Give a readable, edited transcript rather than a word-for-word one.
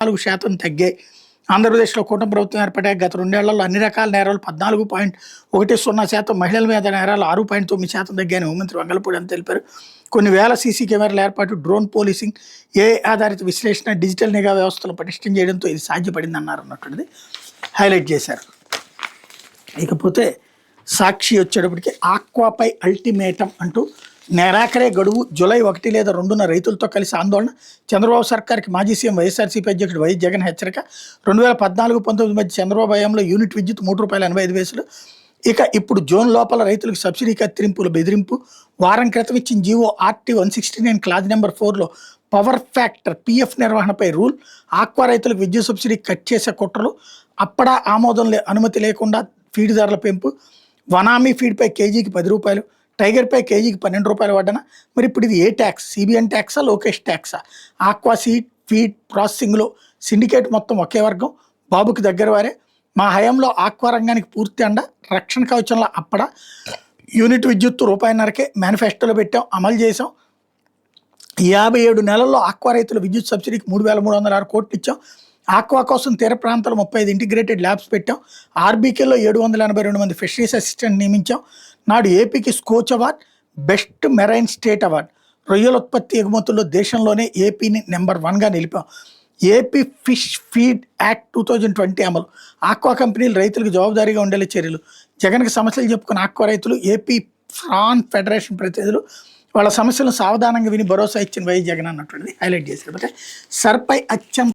4% తగ్గాయి. ఆంధ్రప్రదేశ్లో కూటమి ప్రభుత్వం ఏర్పడ్డాక గత 2 ఏళ్లలో అన్ని రకాల నేరాలు 14.10% మహిళల మీద నేరాలు 6.9% తగ్గాయని హోంమంత్రి వంగలపూడి అని తెలిపారు. కొన్ని వేల సీసీ కెమెరాల ఏర్పాటు, డ్రోన్ పోలీసింగ్, ఏఐ ఆధారిత విశ్లేషణ, డిజిటల్ నిఘా వ్యవస్థలు పటిష్టం చేయడంతో ఇది సాధ్యపడిందన్నారు అన్నటువంటిది హైలైట్ చేశారు. ఇకపోతే సాక్షి వచ్చేటప్పటికి ఆక్వాపై అల్టిమేటం అంటూ నెలాఖరే గడువు, జూలై 1 లేదా 2న రైతులతో కలిసి ఆందోళన, చంద్రబాబు సర్కార్కి మాజీ సీఎం వైఎస్ఆర్సీపీ అధ్యక్షుడు వైఎస్ జగన్ హెచ్చరిక. 2014-19 మధ్య చంద్రబాబు హయాంలో యూనిట్ విద్యుత్ ₹3.85. ఇక ఇప్పుడు జోన్ లోపల రైతులకు సబ్సిడీ కత్తిరింపుల బెదిరింపు. వారం క్రితం ఇచ్చిన జీవో RT 169 క్లాజ్ నెంబర్ 4లో పవర్ ఫ్యాక్టర్ PF నిర్వహణపై రూల్. ఆక్వా రైతులకు విద్యుత్ సబ్సిడీ కట్ చేసే కుట్రలు. అప్పడా ఆమోదం అనుమతి లేకుండా ఫీడ్ ధరల పెంపు. వనామీ ఫీడ్పై కేజీకి ₹10, టైగర్పై కేజీకి ₹12 పడ్డనా? మరి ఇప్పుడు ఇది ఏ ట్యాక్స్? CBN ట్యాక్సా, లోకేష్ ట్యాక్సా? ఆక్వా సీడ్ ఫీడ్ ప్రాసెసింగ్లో సిండికేట్ మొత్తం ఒకే వర్గం, బాబుకి దగ్గర వారే. మా హయాంలో ఆక్వా రంగానికి పూర్తి అండ, రక్షణ కవచంలో అప్పడా. యూనిట్ విద్యుత్తు ₹1.5కే మేనిఫెస్టోలో పెట్టాం, అమలు చేసాం. 57 నెలల్లో ఆక్వా రైతుల విద్యుత్ సబ్సిడీకి 3,306 కోట్లు ఇచ్చాం. ఆక్వా కోసం తీర ప్రాంతాల్లో 35 ఇంటిగ్రేటెడ్ ల్యాబ్స్ పెట్టాం. ఆర్బీకేలో 782 మంది ఫిషరీస్ అసిస్టెంట్ నియమించాం. నాడు ఏపీకి Skoch award, best marine state award. రొయ్యల ఉత్పత్తి ఎగుమతుల్లో దేశంలోనే ఏపీని నెంబర్ 1గా నిలిపాం. ఏపీ ఫిష్ ఫీడ్ యాక్ట్ 2020 అమలు. ఆక్వా కంపెనీలు రైతులకు జవాబుదారీగా ఉండేలా చర్యలు. జగన్కి సమస్యలు చెప్పుకున్న ఆక్వా రైతులు, ఏపీ ఫ్రాన్ ఫెడరేషన్ ప్రతినిధులు వాళ్ళ సమస్యలను సావధానంగా విని భరోసా ఇచ్చిన వైఎస్ జగన్ అన్నటువంటిది హైలైట్ చేశారు. అంటే సర్పై అత్యంత